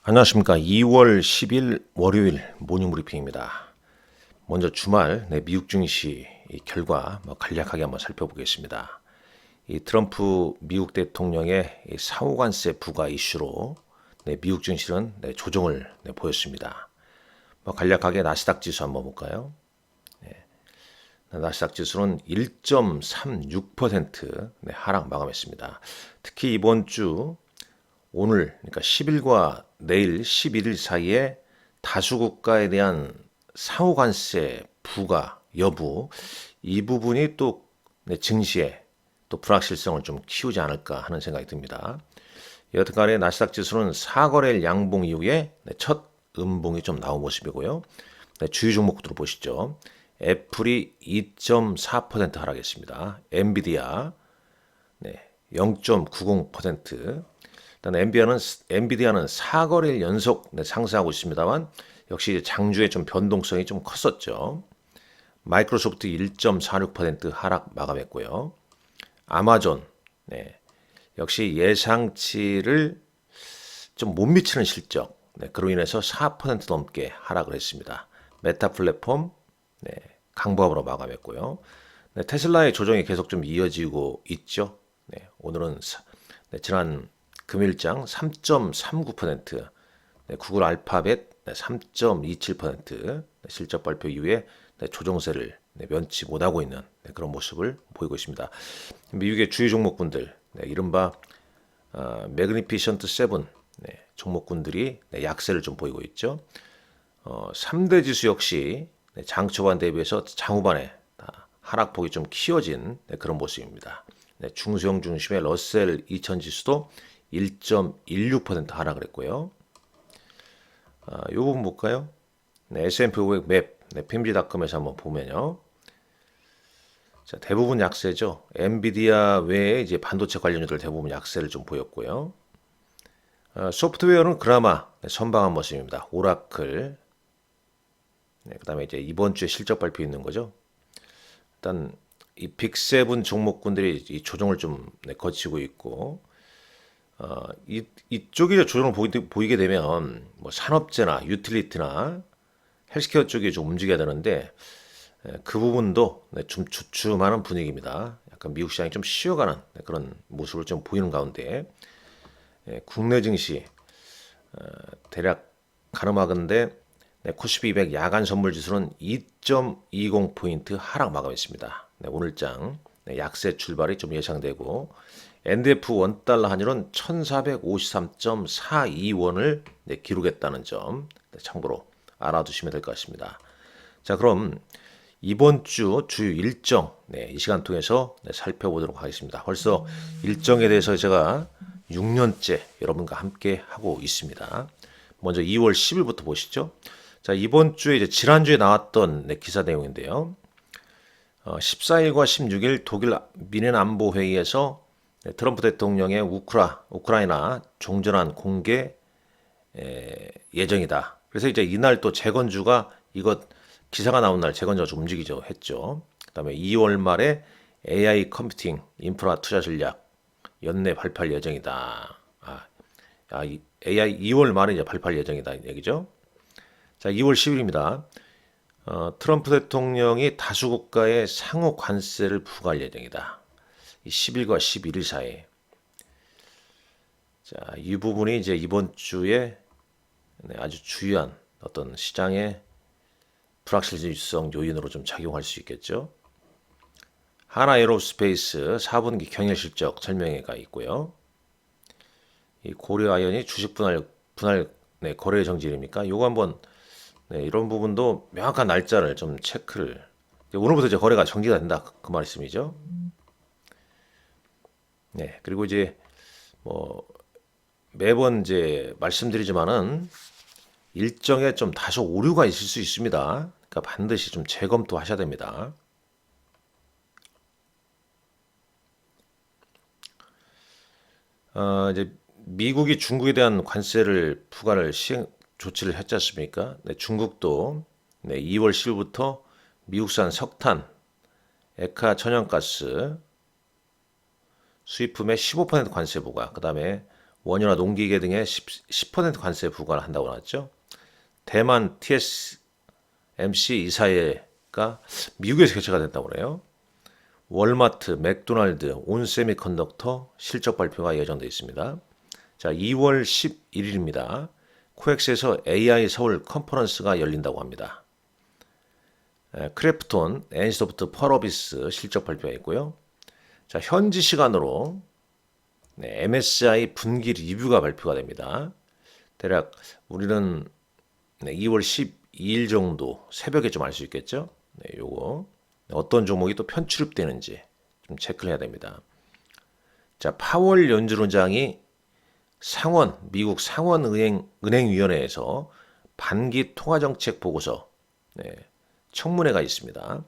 안녕하십니까. 2월 10일 월요일 모닝 브리핑입니다. 먼저 주말 미국 증시 결과 간략하게 한번 살펴보겠습니다. 이 트럼프 미국 대통령의 상호관세 부과 이슈로 미국 증시는 조정을 보였습니다. 간략하게 나스닥 지수 한번 볼까요? 나스닥 지수는 1.36% 하락 마감했습니다. 특히 이번 주 오늘 그러니까 10일과 내일 11일 사이에 다수 국가에 대한 상호관세 부과 여부 이 부분이 또 증시에 또 불확실성을 좀 키우지 않을까 하는 생각이 듭니다. 여튼간에 나스닥 지수는 4거래일 양봉 이후에 첫 음봉이 좀 나온 모습이고요. 주요 종목들을 보시죠. 애플이 2.4% 하락했습니다. 엔비디아 0.90%. 일단 엔비디아는 4거래일 연속 상승하고 있습니다만 역시 장주에 좀 변동성이 좀 컸었죠. 마이크로소프트 1.46% 하락 마감했고요. 아마존 역시 예상치를 좀 못 미치는 실적 그로 인해서 4% 넘게 하락을 했습니다. 메타 플랫폼 강보합으로 마감했고요. 테슬라의 조정이 계속 좀 이어지고 있죠. 오늘은 지난 금일장 3.39%, 구글 알파벳 3.27% 실적 발표 이후에 조정세를 면치 못하고 있는 그런 모습을 보이고 있습니다. 미국의 주요 종목군들, 이른바 매그니피션트 7 종목군들이 약세를 좀 보이고 있죠. 3대 지수 역시 장 초반 대비해서 장후반에 하락폭이 좀 키워진 그런 모습입니다. 중소형 중심의 러셀 2000 지수도 1.16% 하락을 했고요. 이 부분 볼까요? S&P 500 맵, PMG닷컴에서 한번 보면요. 자, 대부분 약세죠. 엔비디아 외에 이제 반도체 관련주들 대부분 약세를 좀 보였고요. 소프트웨어는 그나마 선방한 모습입니다. 오라클. 그다음에 이제 이번 주에 실적 발표 있는 거죠. 일단 이 빅7 종목군들이 이 조정을 좀 거치고 있고, 이쪽이 조정을 보이게 되면 뭐 산업재나 유틸리티나 헬스케어 쪽이 좀 움직여야 되는데 그 부분도 좀 주춤하는 분위기입니다. 약간 미국 시장이 좀 쉬어가는 그런 모습을 좀 보이는 가운데 국내 증시 대략 가늠하건대 코스피 200 야간 선물 지수는 2.20포인트 하락 마감했습니다. 오늘장 약세 출발이 좀 예상되고 NDF 원달러 환율은 1453.42원을 기록했다는 점 참고로 알아두시면 될 것 같습니다. 자, 그럼 이번 주 주요 일정 이 시간 통해서 살펴보도록 하겠습니다. 벌써 일정에 대해서 제가 6년째 여러분과 함께 하고 있습니다. 먼저 2월 10일부터 보시죠. 자, 이번 주에 이제 지난주에 나왔던 기사 내용인데요. 14일과 16일 독일 미넨 안보 회의에서 트럼프 대통령의 우크라이나 종전한 공개 예정이다. 그래서 이제 이날 또 재건주가 이것 기사가 나온 날 재건주가 좀 움직이죠 했죠. 그다음에 2월 말에 AI 컴퓨팅 인프라 투자 전략 연내 발표할 예정이다. AI 2월 말에 이제 발표할 예정이다 얘기죠. 자, 2월 10일입니다. 트럼프 대통령이 다수 국가에 상호 관세를 부과할 예정이다. 10일과 11일 사이에. 자, 이 부분이 이제 이번 주에 아주 주요한 어떤 시장의 불확실성 요인으로 좀 작용할 수 있겠죠. 하나에로스페이스 4분기 경영 실적 설명회가 있고요. 이 고려아연이 주식 분할 거래 정지입니까? 요거 한번 이런 부분도 명확한 날짜를 좀 체크를 오늘부터 이제 거래가 정지가 된다 그 말씀이죠. 그리고 이제 뭐 매번 이제 말씀드리지만은 일정에 좀 다소 오류가 있을 수 있습니다. 그러니까 반드시 좀 재검토하셔야 됩니다. 이제 미국이 중국에 대한 관세를 부과를 조치를 했지 않습니까? 중국도 2월 10일부터 미국산 석탄, 액화 천연가스 수입품의 15% 관세 부과, 그 다음에 원유나 농기계 등에 10% 관세 부과를 한다고 나왔죠. 대만 TSMC 이사회가 미국에서 개최가 됐다고 그래요. 월마트, 맥도날드, 온세미컨덕터 실적 발표가 예정되어 있습니다. 자, 2월 11일입니다. 코엑스에서 AI 서울 컨퍼런스가 열린다고 합니다. 크래프톤, NC소프트, 펄어비스 실적 발표가 있고요. 자, 현지 시간으로 MSI 분기 리뷰가 발표가 됩니다. 대략 우리는 2월 12일 정도 새벽에 좀 알 수 있겠죠. 요거 어떤 종목이 또 편출입되는지 좀 체크를 해야 됩니다. 자, 파월 연준의장이 미국 상원은행위원회에서 반기 통화정책 보고서 청문회가 있습니다.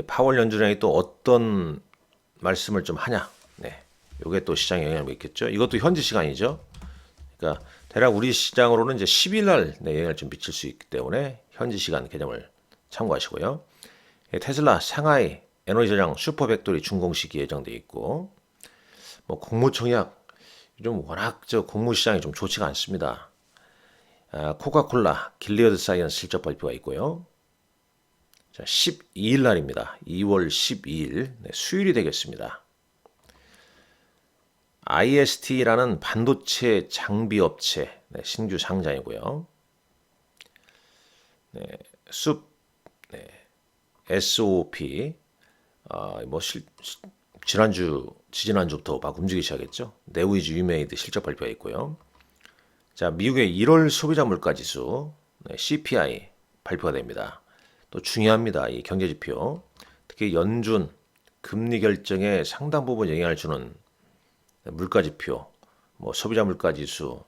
파월 연준의장이 또 어떤 말씀을 좀 하냐. 이게 또 시장에 영향을 미쳤겠죠. 이것도 현지 시간이죠. 그러니까 대략 우리 시장으로는 이제 10일 날 영향을 좀 미칠 수 있기 때문에 현지 시간 개념을 참고하시고요. 테슬라 상하이 에너지 저장 슈퍼백토리 준공식이 예정돼 있고, 뭐 공무총약 좀 워낙 공무 시장이 좀 좋지가 않습니다. 코카콜라, 길리어드 사이언스 실적 발표가 있고요. 자, 12일 날입니다. 2월 12일 수요일이 되겠습니다. IST라는 반도체 장비 업체 신규 상장이고요. SOP 지지난주부터 막 움직이기 시작했죠. 네오이즈 유메이드 실적 발표가 있고요. 자, 미국의 1월 소비자 물가 지수 CPI 발표가 됩니다. 또 중요합니다. 이 경제 지표. 특히 연준 금리 결정에 상당 부분 영향을 주는 물가 지표, 뭐 소비자 물가 지수,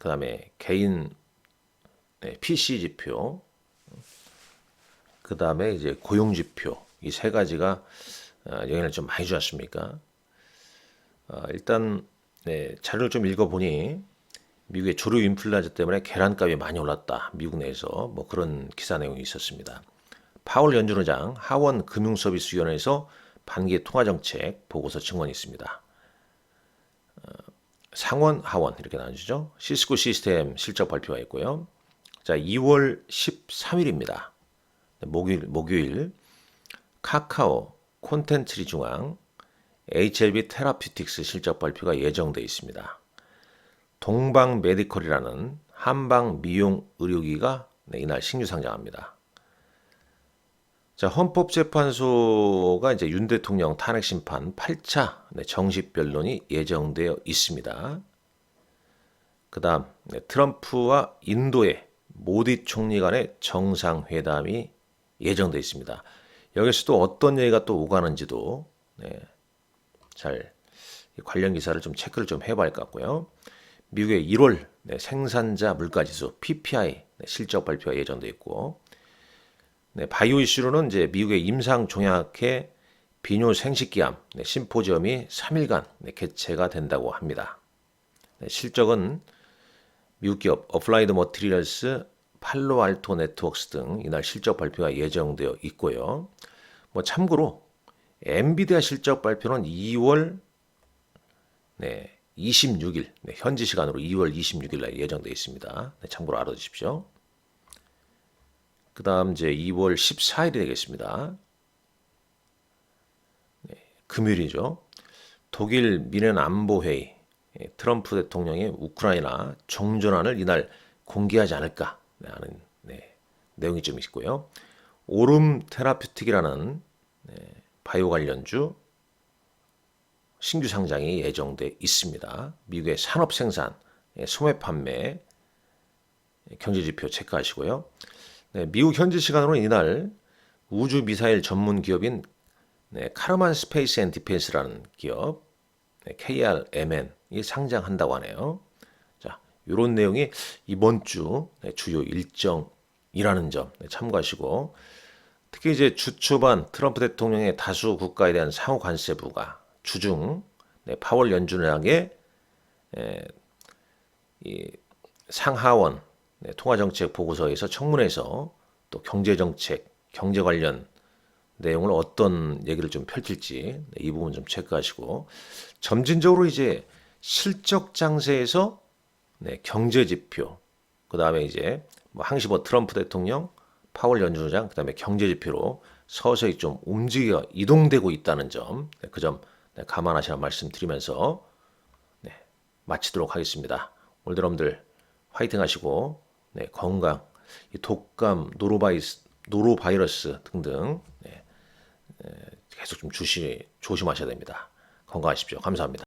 그다음에 개인 PC 지표, 그다음에 이제 고용 지표, 이 세 가지가 영향을 좀 많이 주지 않습니까? 일단 자료를 좀 읽어보니 미국의 조류 인플루엔자 때문에 계란값이 많이 올랐다. 미국 내에서 뭐 그런 기사 내용이 있었습니다. 파월 연준의장 하원 금융서비스위원회에서 반기 통화정책 보고서 증언이 있습니다. 상원, 하원 이렇게 나눠지죠. 시스코 시스템 실적 발표가 있고요. 자, 2월 13일입니다. 목요일 카카오, 콘텐츠리 중앙, HLB 테라퓨틱스 실적 발표가 예정되어 있습니다. 동방 메디컬이라는 한방 미용 의료기가 이날 신규 상장합니다. 자, 헌법재판소가 이제 윤 대통령 탄핵 심판 8차 정식 변론이 예정되어 있습니다. 그다음 트럼프와 인도의 모디 총리 간의 정상회담이 예정되어 있습니다. 여기서 또 어떤 얘기가 또 오가는지도 잘 관련 기사를 좀 체크를 좀 해봐야 할 것 같고요. 미국의 1월 생산자 물가지수 PPI 실적 발표가 예정되어 있고, 바이오 이슈로는 이제 미국의 임상종약회 비뇨 생식기암 심포지엄이 3일간 개최가 된다고 합니다. 실적은 미국 기업 어플라이드 머티리얼스, 팔로알토 네트워크스 등 이날 실적 발표가 예정되어 있고요. 뭐 참고로 엔비디아 실적 발표는 2월 26일 현지 시간으로 2월 26일 날 예정되어 있습니다. 참고로 알아두십시오. 그 다음 이제 2월 14일이 되겠습니다. 금요일이죠. 독일 미넨 안보회의, 트럼프 대통령의 우크라이나 정전안을 이날 공개하지 않을까 하는 내용이 좀 있고요. 오름 테라퓨틱이라는 바이오 관련주 신규 상장이 예정돼 있습니다. 미국의 산업 생산, 소매 판매 경제 지표 체크하시고요. 미국 현지 시간으로는 이날 우주 미사일 전문 기업인 카르만 스페이스 앤 디펜스라는 기업 KRMN이 상장한다고 하네요. 자, 이런 내용이 이번 주 주요 일정이라는 점 참고하시고, 특히 이제 주 초반 트럼프 대통령의 다수 국가에 대한 상호 관세 부과, 주중 파월 연준의장의 이 상하원 통화정책 보고서에서 청문회에서 또 경제정책, 경제 관련 내용을 어떤 얘기를 좀 펼칠지 이 부분 좀 체크하시고 점진적으로 이제 실적 장세에서 경제 지표, 그다음에 이제 뭐 항시보 트럼프 대통령, 파월 연준의장, 그다음에 경제 지표로 서서히 좀 움직여 이동되고 있다는 점, 그 점 감안하시라 말씀드리면서 마치도록 하겠습니다. 오늘도 여러분들 화이팅 하시고 건강, 이 독감, 노로바이러스 등등 계속 좀 조심하셔야 됩니다. 건강하십시오. 감사합니다.